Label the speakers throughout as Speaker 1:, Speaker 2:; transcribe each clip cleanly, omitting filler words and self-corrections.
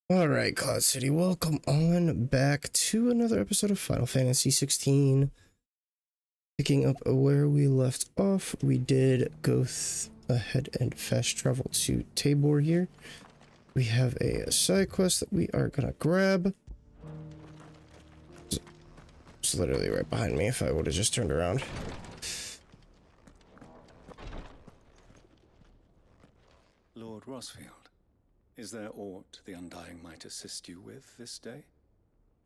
Speaker 1: Alright, Cloud City, welcome on back to another episode of Final Fantasy XVI. Picking up where we left off, we did go ahead and fast travel to Tabor here. We have a side quest that we are gonna grab. It's literally right behind me if I would have just turned around.
Speaker 2: Lord Rosfield, is there aught the Undying might assist you with this day?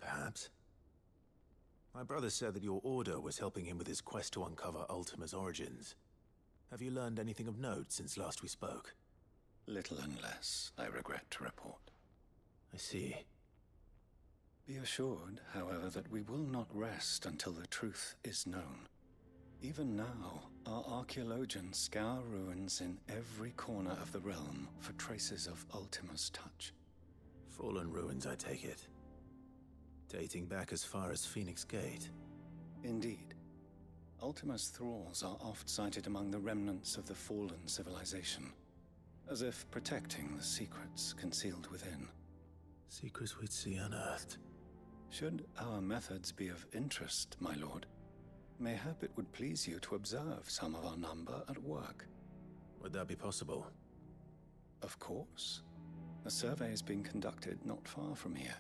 Speaker 3: Perhaps. My brother said that your order was helping him with his quest to uncover Ultima's origins. Have you learned anything of note since last we spoke?
Speaker 2: Little and less, I regret to report.
Speaker 3: I see.
Speaker 2: Be assured, however, that we will not rest until the truth is known. Even now, our archaeologians scour ruins in every corner of the realm for traces of Ultima's touch.
Speaker 3: Fallen ruins, I take it. Dating back as far as Phoenix Gate.
Speaker 2: Indeed. Ultima's thralls are oft sighted among the remnants of the fallen civilization, as if protecting the secrets concealed within.
Speaker 3: Secrets we'd see unearthed.
Speaker 2: Should our methods be of interest, my lord, mayhap it would please you to observe some of our number at work.
Speaker 3: Would that be possible?
Speaker 2: Of course. A survey is being conducted not far from here.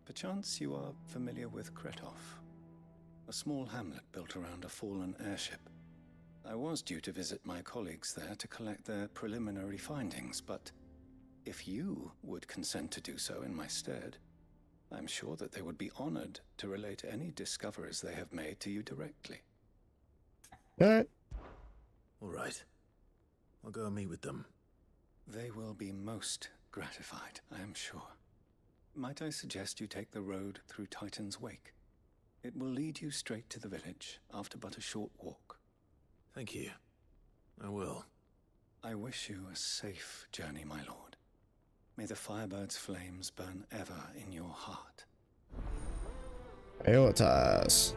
Speaker 2: Perchance you are familiar with Kretov, a small hamlet built around a fallen airship. I was due to visit my colleagues there to collect their preliminary findings, but if you would consent to do so in my stead, I'm sure that they would be honored to relate any discoveries they have made to you directly.
Speaker 1: Alright.
Speaker 3: All right. I'll go and meet with them.
Speaker 2: They will be most gratified, I am sure. Might I suggest you take the road through Titan's Wake? It will lead you straight to the village after but a short walk.
Speaker 3: Thank you. I will.
Speaker 2: I wish you a safe journey, my lord. May the Firebird's flames burn ever in your heart.
Speaker 1: Eotas.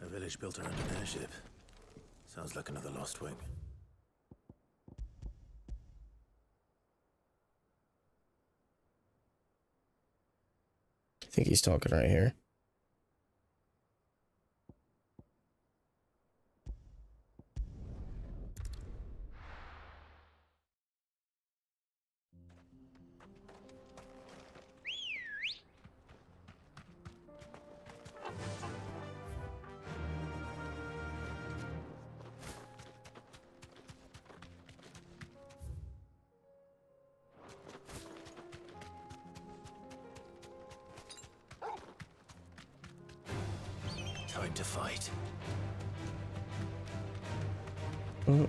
Speaker 3: A village built around an airship. Sounds like another lost wing.
Speaker 1: I think he's talking right here.
Speaker 3: Time to fight.
Speaker 1: Oh.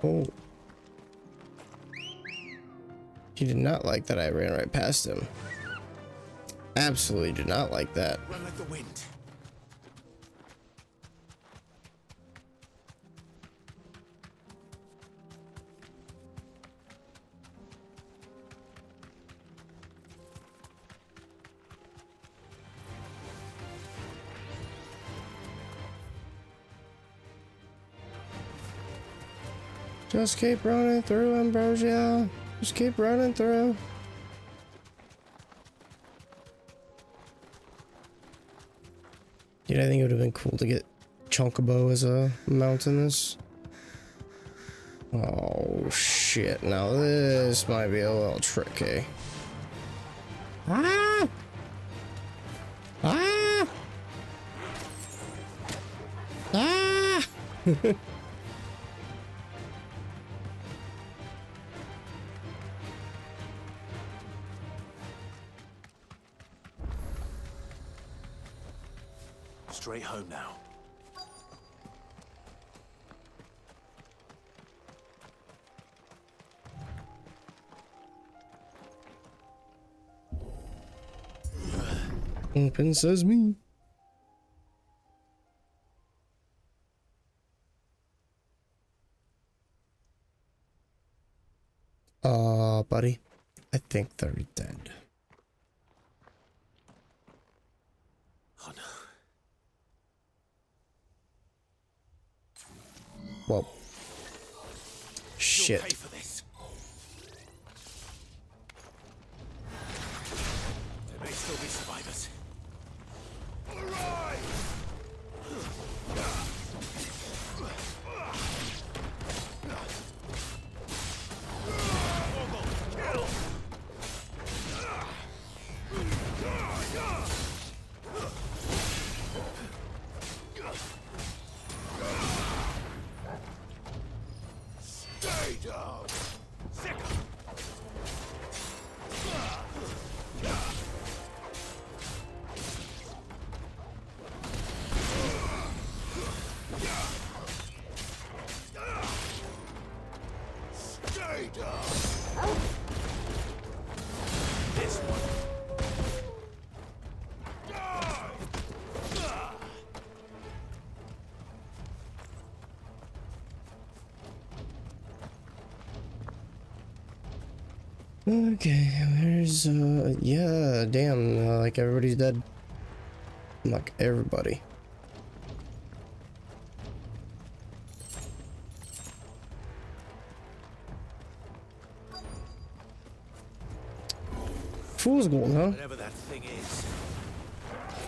Speaker 1: Oh. He did not like that I ran right past him. Absolutely did not like that.
Speaker 3: Run like the wind.
Speaker 1: Just keep running through, Ambrosia. Just keep running through. Dude, I think it would have been cool to get Chocobo as a mount in this. Oh shit, now this might be a little tricky. Ah! Ah! Ah!
Speaker 3: Straight home now.
Speaker 1: Open sesame. Buddy, I think they're dead.
Speaker 3: Oh no.
Speaker 1: Well,
Speaker 3: You'll pay
Speaker 1: shit.
Speaker 3: for this. There may still be survivors.
Speaker 1: Okay, where's, yeah, damn, like everybody's dead. Like everybody. Fool's gold, huh?
Speaker 3: Whatever that thing is,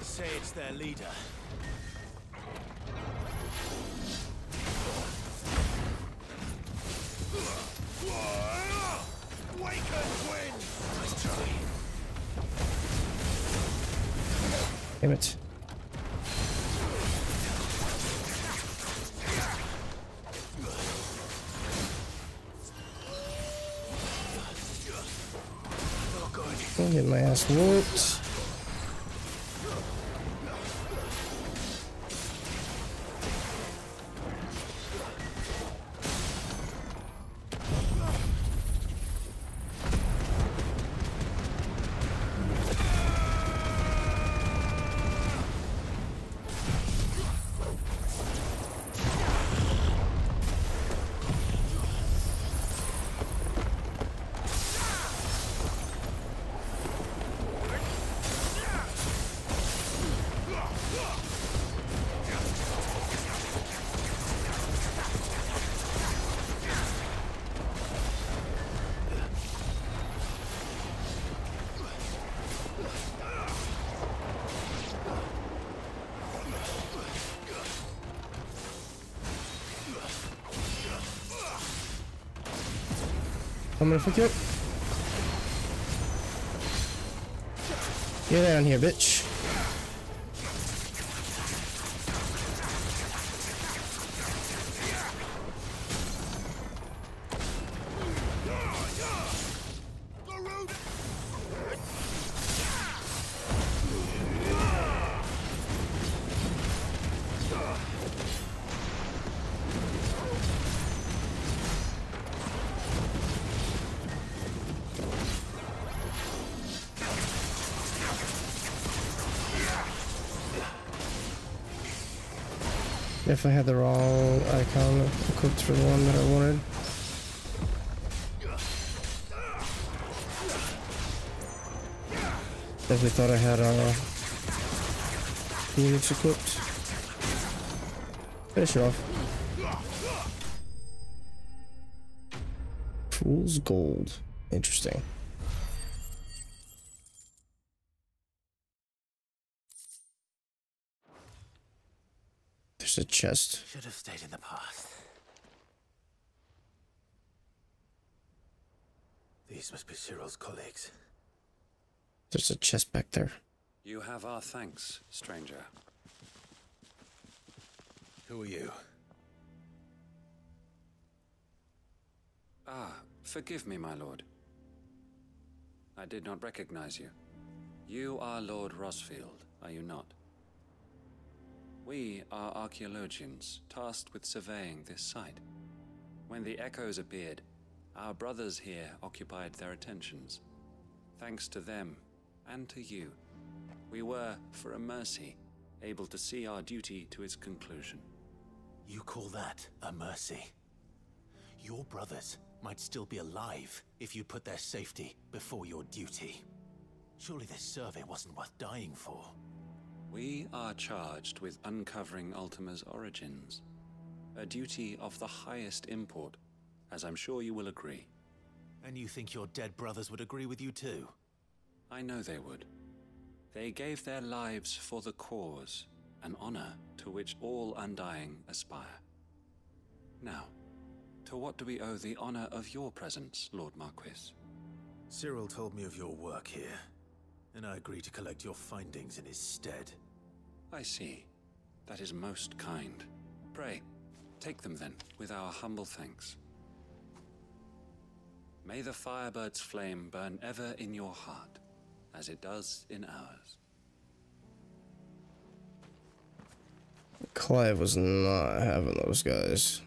Speaker 3: say it's their leader. Nice try.
Speaker 1: Damn it. I'm getting my ass whooped. I'm gonna fuck you up. Get down here, bitch. If I had the wrong icon equipped for the one that I wanted. Definitely thought I had Phoenix equipped. Finish it off. Fool's gold. Interesting. There's a chest.
Speaker 3: Should have stayed in the past. These must be Cyril's colleagues.
Speaker 1: There's a chest back there.
Speaker 4: You have our thanks, stranger.
Speaker 3: Who are you?
Speaker 4: Ah, forgive me, my lord. I did not recognize you. You are Lord Rosfield, are you not? We are archaeologians, tasked with surveying this site. When the echoes appeared, our brothers here occupied their attentions. Thanks to them, and to you, we were, for a mercy, able to see our duty to its conclusion.
Speaker 3: You call that a mercy? Your brothers might still be alive if you put their safety before your duty. Surely this survey wasn't worth dying for.
Speaker 4: We are charged with uncovering Ultima's origins. A duty of the highest import, as I'm sure you will agree.
Speaker 3: And you think your dead brothers would agree with you too?
Speaker 4: I know they would. They gave their lives for the cause, an honor to which all Undying aspire. Now, to what do we owe the honor of your presence, Lord Marquis?
Speaker 3: Cyril told me of your work here, and I agreed to collect your findings in his stead.
Speaker 4: I see. That is most kind. Pray, take them then, with our humble thanks. May the Firebird's flame burn ever in your heart, as it does in ours.
Speaker 1: Clive was not having those guys.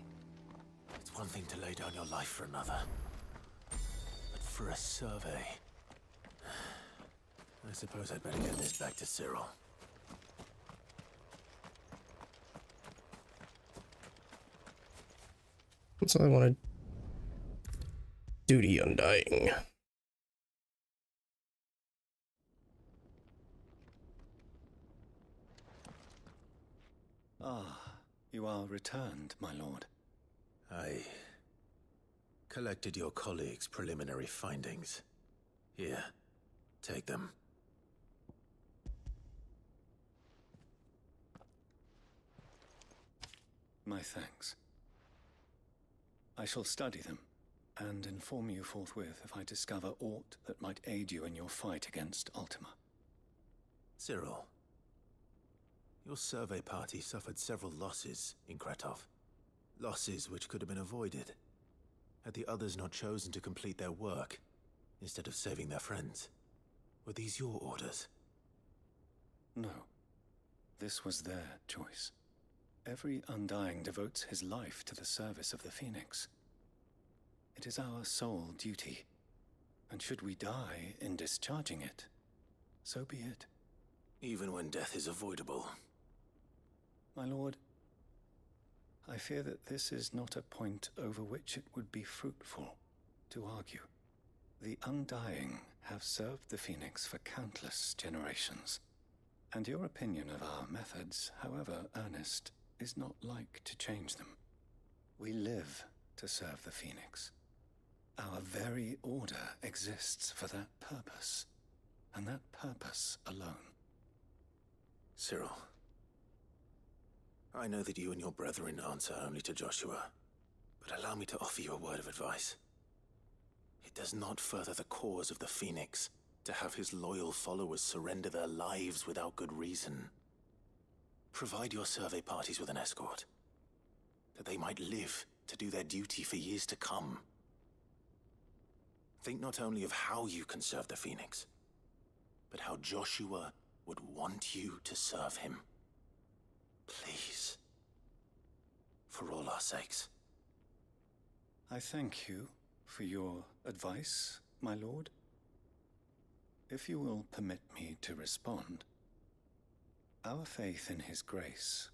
Speaker 3: It's one thing to lay down your life for another, but for a survey... I suppose I'd better get this back to Cyril.
Speaker 1: That's all I wanted. Duty Undying.
Speaker 2: Ah, you are returned, my lord.
Speaker 3: I collected your colleagues' preliminary findings. Here, take them.
Speaker 2: My thanks. I shall study them, and inform you forthwith if I discover aught that might aid you in your fight against Ultima.
Speaker 3: Cyril, your survey party suffered several losses in Kretov. Losses which could have been avoided, had the others not chosen to complete their work, instead of saving their friends. Were these your orders?
Speaker 2: No. This was their choice. Every Undying devotes his life to the service of the Phoenix. It is our sole duty, and should we die in discharging it, so be it.
Speaker 3: Even when death is avoidable.
Speaker 2: My lord, I fear that this is not a point over which it would be fruitful to argue. The Undying have served the Phoenix for countless generations, and your opinion of our methods, however earnest, is not like to change them. We live to serve the Phoenix. Our very order exists for that purpose, and that purpose alone.
Speaker 3: Cyril, I know that you and your brethren answer only to Joshua, but allow me to offer you a word of advice. It does not further the cause of the Phoenix to have his loyal followers surrender their lives without good reason. Provide your survey parties with an escort, that they might live to do their duty for years to come. Think not only of how you can serve the Phoenix, but how Joshua would want you to serve him. Please. For all our sakes.
Speaker 2: I thank you for your advice, my lord. If you will permit me to respond, our faith in his grace,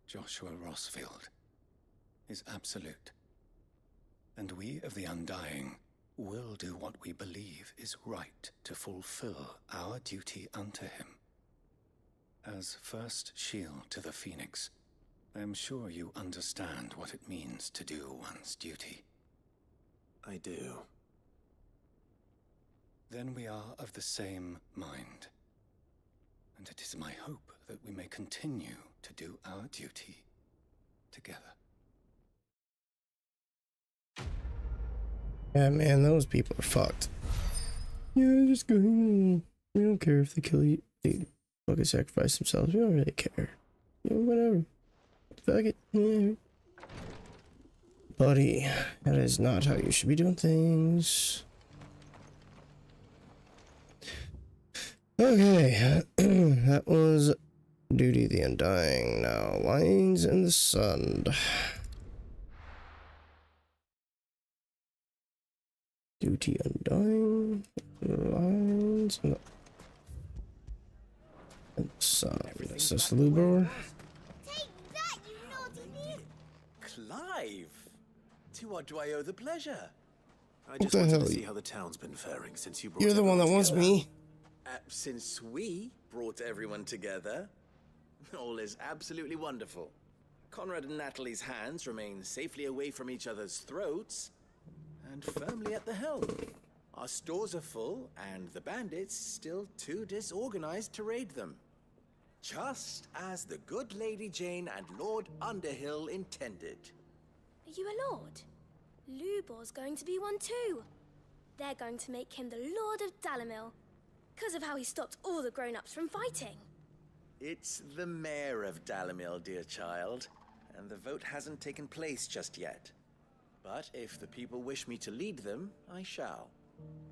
Speaker 2: Joshua Rossfield, is absolute. And we of the Undying will do what we believe is right to fulfill our duty unto him. As first shield to the Phoenix, I am sure you understand what it means to do one's duty.
Speaker 3: I do.
Speaker 2: Then we are of the same mind. And it is my hope that we may continue to do our duty together.
Speaker 1: Yeah, man, those people are fucked. Yeah, just go. We don't care if they kill you. They fucking sacrifice themselves. We don't really care. Yeah, whatever. Fuck it. Yeah. Buddy, that is not how you should be doing things. Okay, that was Duty the Undying. Now, Lines in the Sun. Duty Undying, Lines in the Sun. Is this Lubor?
Speaker 5: Take that, you naughty thief!
Speaker 6: Clive! To what do I owe the pleasure?
Speaker 3: I just
Speaker 1: the
Speaker 3: wanted
Speaker 1: hell?
Speaker 3: to see how the town's been faring since you brought
Speaker 1: You're the one that
Speaker 3: everyone
Speaker 1: wants
Speaker 3: together.
Speaker 1: me.
Speaker 5: Since we brought everyone together, all is absolutely wonderful. Conrad and Natalie's hands remain safely away from each other's throats and firmly at the helm. Our stores are full, and the bandits still too disorganized to raid them. Just as the good Lady Jane and Lord Underhill intended.
Speaker 6: Are you a lord? Lubor's going to be one too. They're going to make him the Lord of Dalamil, because of how he stopped all the grown-ups from fighting.
Speaker 5: It's the mayor of Dalamil, dear child, and the vote hasn't taken place just yet. But if the people wish me to lead them, I shall.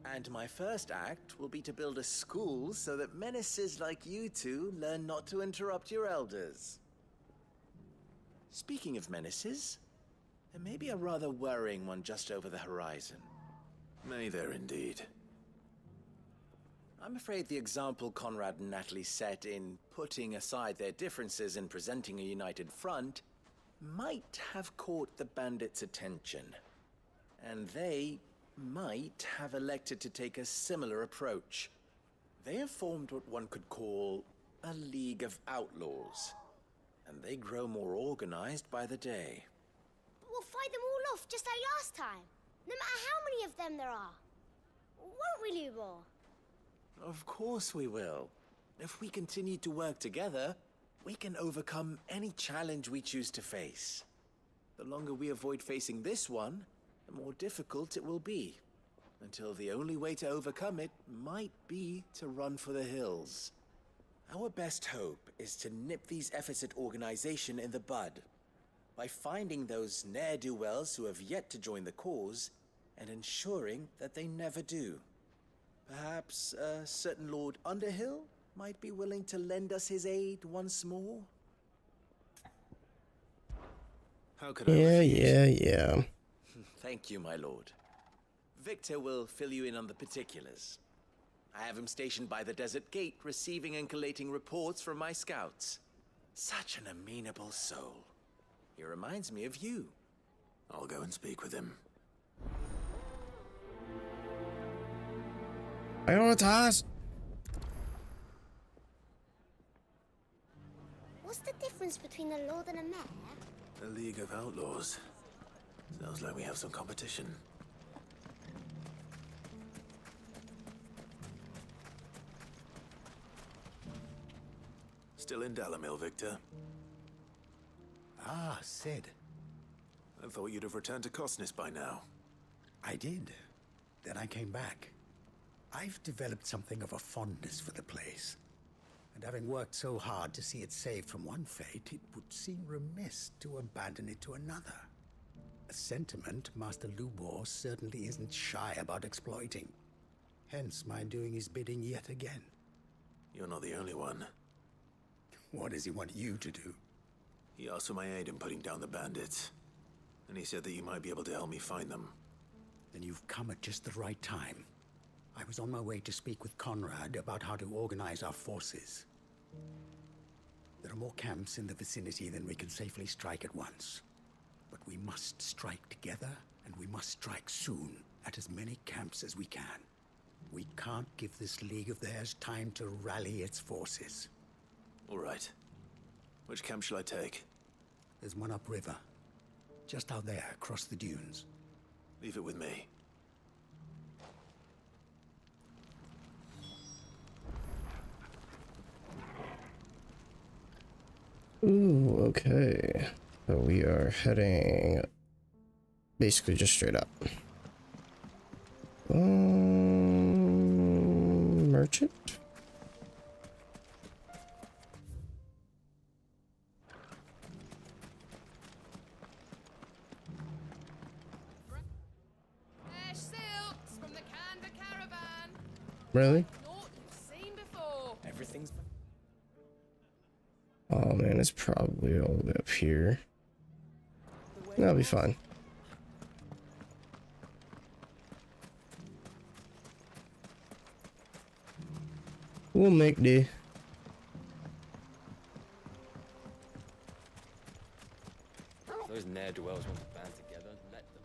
Speaker 5: And my first act will be to build a school so that menaces like you two learn not to interrupt your elders. Speaking of menaces, there may be a rather worrying one just over the horizon.
Speaker 3: May there indeed.
Speaker 5: I'm afraid the example Conrad and Natalie set in putting aside their differences and presenting a united front might have caught the bandits' attention. And they might have elected to take a similar approach. They have formed what one could call a League of Outlaws, and they grow more organized by the day.
Speaker 7: But we'll fight them all off just like last time, no matter how many of them there are. Won't we, Lubor?
Speaker 5: Of course we will. If we continue to work together, we can overcome any challenge we choose to face. The longer we avoid facing this one, the more difficult it will be, until the only way to overcome it might be to run for the hills. Our best hope is to nip these efforts at organization in the bud, by finding those ne'er-do-wells who have yet to join the cause, and ensuring that they never do. Perhaps a certain Lord Underhill might be willing to lend us his aid once more?
Speaker 3: How could I
Speaker 1: Yeah,
Speaker 3: refuse?
Speaker 1: yeah.
Speaker 5: Thank you, my lord. Victor will fill you in on the particulars. I have him stationed by the desert gate, receiving and collating reports from my scouts. Such an amenable soul. He reminds me of you.
Speaker 3: I'll go and speak with him.
Speaker 1: Prioritize.
Speaker 7: What's the difference between a lord and a mayor?
Speaker 3: A League of Outlaws. Sounds like we have some competition. Still in Dalamil, Victor?
Speaker 8: Ah, Sid.
Speaker 3: I thought you'd have returned to Cosnis by now.
Speaker 8: I did. Then I came back. I've developed something of a fondness for the place. And having worked so hard to see it saved from one fate, it would seem remiss to abandon it to another. A sentiment Master Lubor certainly isn't shy about exploiting. Hence my doing his bidding yet again.
Speaker 3: You're not the only one.
Speaker 8: What does he want you to do?
Speaker 3: He asked for my aid in putting down the bandits. And he said that you might be able to help me find them.
Speaker 8: Then you've come at just the right time. I was on my way to speak with Conrad about how to organize our forces. There are more camps in the vicinity than we can safely strike at once. But we must strike together, and we must strike soon at as many camps as we can. We can't give this league of theirs time to rally its forces.
Speaker 3: All right. Which camp shall I take?
Speaker 8: There's one upriver, just out there across the dunes.
Speaker 3: Leave it with me.
Speaker 1: Ooh, okay. So we are heading basically just straight up. Merchant?
Speaker 9: Fresh silks from the Canva caravan.
Speaker 1: Really?
Speaker 9: Naught you've seen before.
Speaker 5: Everything's...
Speaker 1: Oh man, it's probably all the way up here. That'll be fine. We'll make do.
Speaker 10: If those ne'er-do-wells want to band together, let them.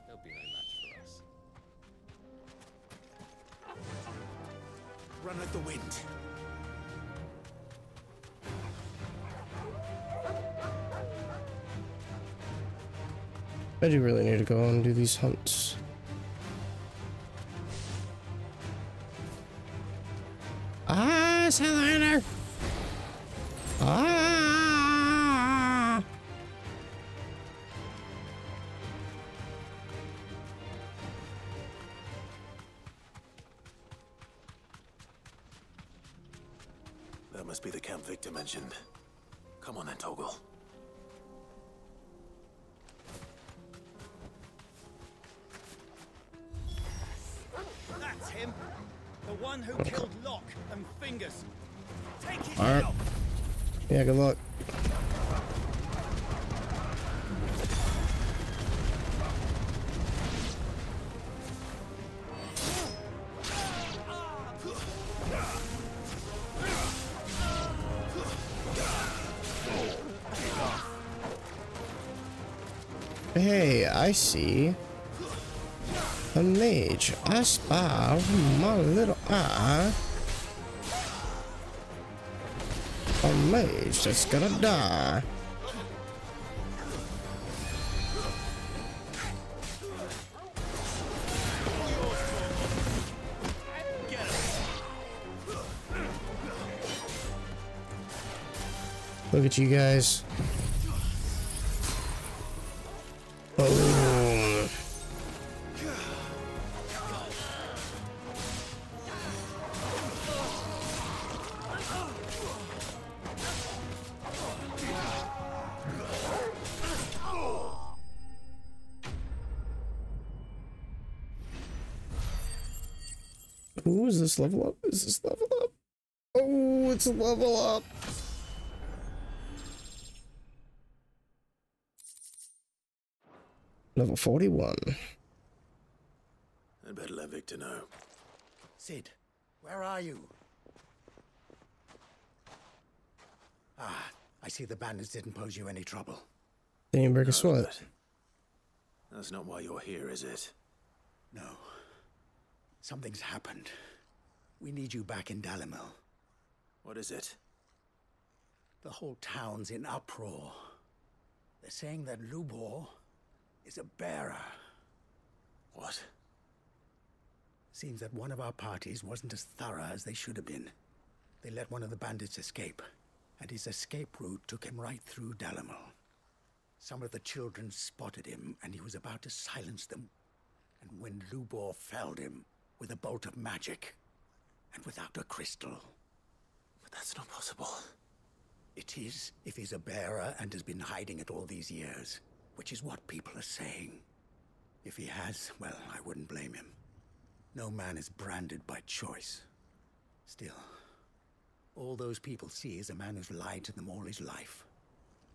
Speaker 10: They'll be no match for us.
Speaker 5: runneth the wind.
Speaker 1: I do really need to go and do these hunts. Ah, Salamander! Ah!
Speaker 3: That must be the camp Victor mentioned. Come on then, Toggle.
Speaker 10: That's him. The one who killed Locke and Fingers. Take his
Speaker 1: Alright.
Speaker 10: help.
Speaker 1: Yeah, good luck. Hey, I see a mage. I spy with my little eye. A mage that's gonna die. Look at you guys. Boom. Ooh, is this level up? Is this level up? Oh, it's a level up. Level 41.
Speaker 3: I'd better let Victor know.
Speaker 8: Sid, where are you? Ah, I see the bandits didn't pose you any trouble.
Speaker 1: They didn't break a sweat.
Speaker 3: But that's not why you're here, is it?
Speaker 8: No. Something's happened. We need you back in Dalimil.
Speaker 3: What is it?
Speaker 8: The whole town's in uproar. They're saying that Lubor is a bearer.
Speaker 3: What?
Speaker 8: Seems that one of our parties wasn't as thorough as they should have been. They let one of the bandits escape, and his escape route took him right through Dalimil. Some of the children spotted him, and he was about to silence them. And when Lubor felled him with a bolt of magic, and without a crystal.
Speaker 3: But that's not possible.
Speaker 8: It is, if he's a bearer and has been hiding it all these years, which is what people are saying. If he has, well, I wouldn't blame him. No man is branded by choice. Still, all those people see is a man who's lied to them all his life.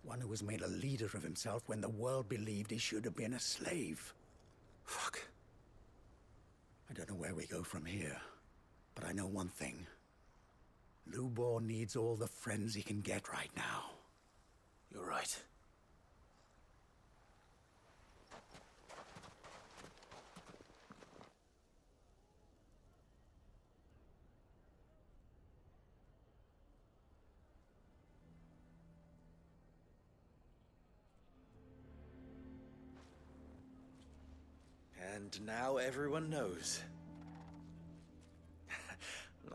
Speaker 8: One who was made a leader of himself when the world believed he should have been a slave.
Speaker 3: Fuck.
Speaker 8: I don't know where we go from here, but I know one thing. Lubor needs all the friends he can get right now.
Speaker 3: You're right.
Speaker 5: And now everyone knows.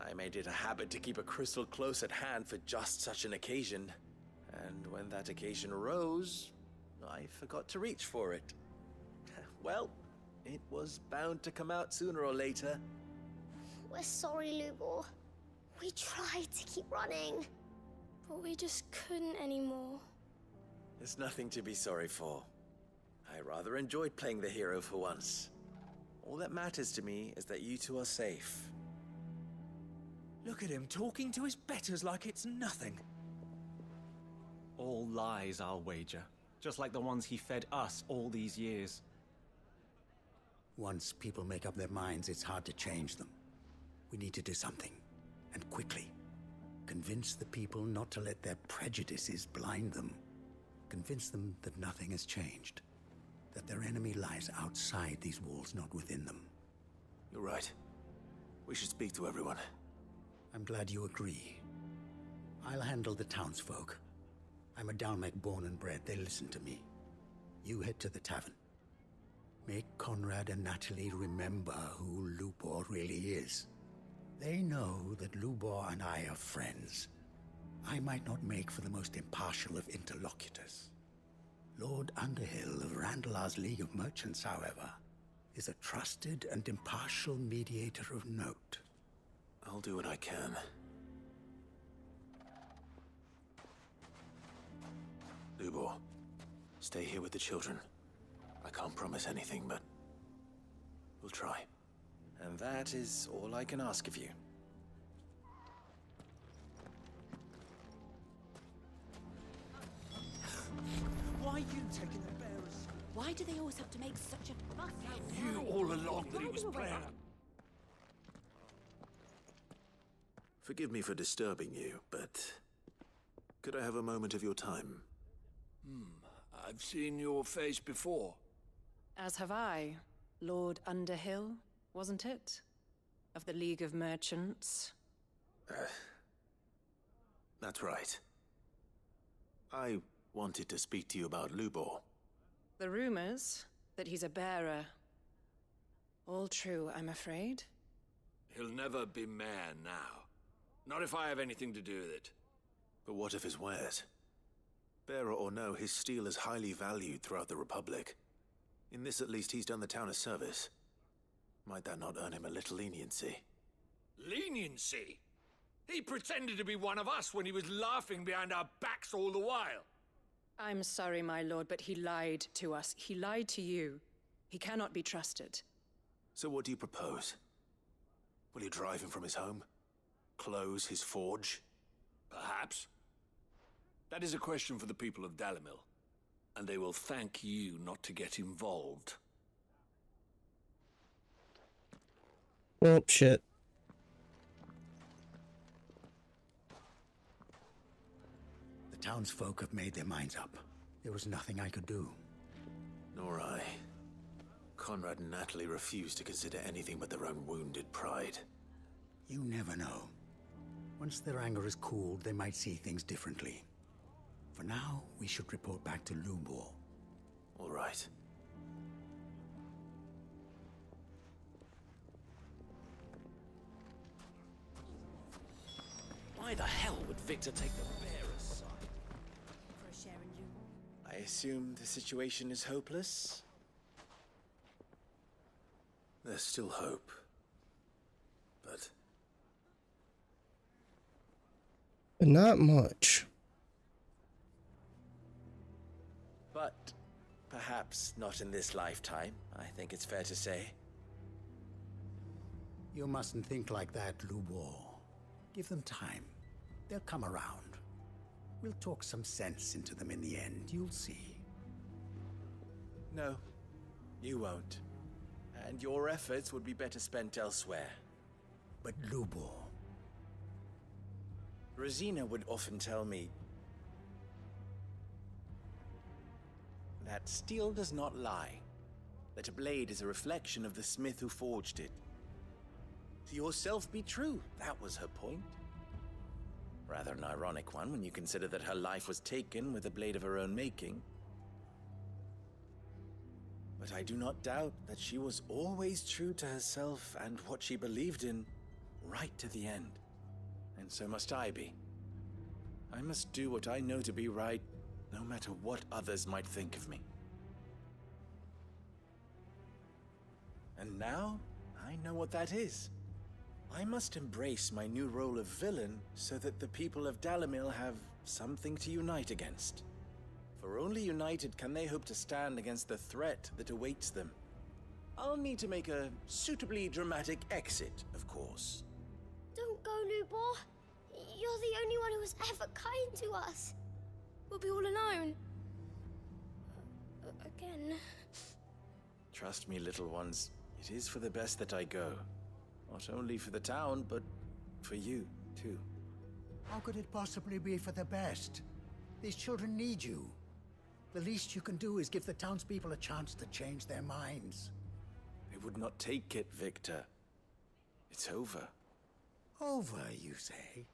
Speaker 5: I made it a habit to keep a crystal close at hand for just such an occasion. And when that occasion arose, I forgot to reach for it. Well, it was bound to come out sooner or later.
Speaker 7: We're sorry, Lubor. We tried to keep running.
Speaker 6: But we just couldn't anymore.
Speaker 5: There's nothing to be sorry for. I rather enjoyed playing the hero for once. All that matters to me is that you two are safe.
Speaker 10: Look at him talking to his betters like it's nothing. All lies, I'll wager. Just like the ones he fed us all these years.
Speaker 8: Once people make up their minds, it's hard to change them. We need to do something, and quickly. Convince the people not to let their prejudices blind them. Convince them that nothing has changed. That their enemy lies outside these walls, not within them.
Speaker 3: You're right. We should speak to everyone.
Speaker 8: I'm glad you agree. I'll handle the townsfolk. I'm a Dalmec born and bred. They listen to me. You head to the tavern. Make Conrad and Natalie remember who Lubor really is. They know that Lubor and I are friends. I might not make for the most impartial of interlocutors. Lord Underhill of Randalar's League of Merchants, however, is a trusted and impartial mediator of note.
Speaker 3: I'll do what I can. Lubor, stay here with the children. I can't promise anything, but we'll try.
Speaker 5: And that is all I can ask of you.
Speaker 10: Why are you taking the bearers?
Speaker 11: Why do they always have to make such a fuss outside?
Speaker 10: You all along that he was playing.
Speaker 3: Forgive me for disturbing you, but could I have a moment of your time?
Speaker 10: I've seen your face before.
Speaker 11: As have I. Lord Underhill, wasn't it? Of the League of Merchants.
Speaker 3: That's right. I wanted to speak to you about Lubor.
Speaker 11: The rumors that he's a bearer. All true, I'm afraid.
Speaker 10: He'll never be mayor now. Not if I have anything to do with it.
Speaker 3: But what of his wares? Bearer or no, his steel is highly valued throughout the Republic. In this, at least, he's done the town a service. Might that not earn him a little leniency?
Speaker 10: Leniency? He pretended to be one of us when he was laughing behind our backs all the while.
Speaker 11: I'm sorry, my lord, but he lied to us. He lied to you. He cannot be trusted.
Speaker 3: So what do you propose? Will you drive him from his home? Close his forge?
Speaker 10: Perhaps. That is a question for the people of Dalimil, and they will thank you not to get involved.
Speaker 1: Oh, shit.
Speaker 8: The townsfolk have made their minds up. There was nothing I could do.
Speaker 3: Nor I. Conrad and Natalie refused to consider anything but their own wounded pride.
Speaker 8: You never know. Once their anger is cooled, they might see things differently. For now, we should report back to Lubor.
Speaker 3: All right.
Speaker 5: Why the hell would Victor take the bearer's side?
Speaker 11: For a share in Lubor.
Speaker 5: I assume the situation is hopeless?
Speaker 3: There's still hope. But
Speaker 1: not much.
Speaker 5: But perhaps not in this lifetime, I think it's fair to say.
Speaker 8: You mustn't think like that, Lubor. Give them time. They'll come around. We'll talk some sense into them in the end, you'll see.
Speaker 5: No, you won't. And your efforts would be better spent elsewhere.
Speaker 8: But Lubor...
Speaker 5: Rosina would often tell me that steel does not lie, that a blade is a reflection of the smith who forged it. To yourself be true, that was her point. Rather an ironic one when you consider that her life was taken with a blade of her own making. But I do not doubt that she was always true to herself and what she believed in, right to the end. And so must I be. I must do what I know to be right, no matter what others might think of me. And now, I know what that is. I must embrace my new role of villain so that the people of Dalimil have something to unite against. For only united can they hope to stand against the threat that awaits them. I'll need to make a suitably dramatic exit, of course.
Speaker 7: Don't go, Lubor. You're the only one who was ever kind to us.
Speaker 6: We'll be all alone. Again.
Speaker 5: Trust me, little ones. It is for the best that I go. Not only for the town, but for you, too.
Speaker 8: How could it possibly be for the best? These children need you. The least you can do is give the townspeople a chance to change their minds.
Speaker 5: They would not take it, Victor. It's over.
Speaker 8: Over, you say?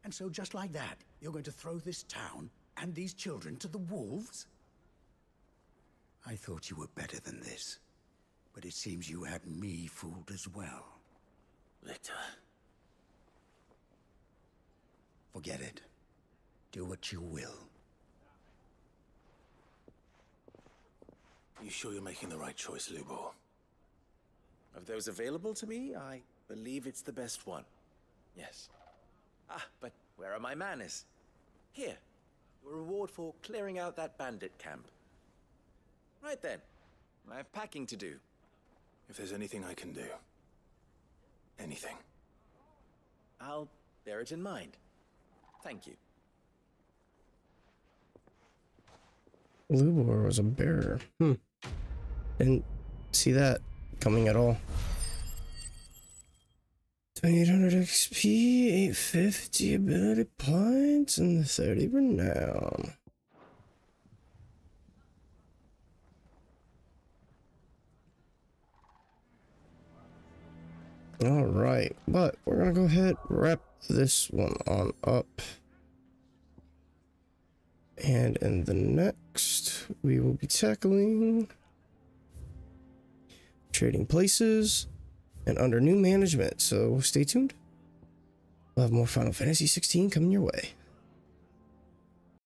Speaker 8: And so just like that, you're going to throw this town and these children to the wolves? I thought you were better than this, but it seems you had me fooled as well.
Speaker 3: Victor.
Speaker 8: Forget it. Do what you will.
Speaker 3: You sure you're making the right choice, Lubor?
Speaker 5: Of those available to me, I believe it's the best one. Yes. Ah, but where are my manners? Here, your reward for clearing out that bandit camp. Right then, I have packing to do.
Speaker 3: If there's anything I can do, anything,
Speaker 5: I'll bear it in mind. Thank you.
Speaker 1: Lubor was a bearer. Didn't see that coming at all. 2800 XP, 850 ability points, and 30 renown. Alright, but we're gonna go ahead, wrap this one on up. And in the next, we will be tackling trading places and under new management. So stay tuned. We'll have more Final Fantasy 16 coming your way.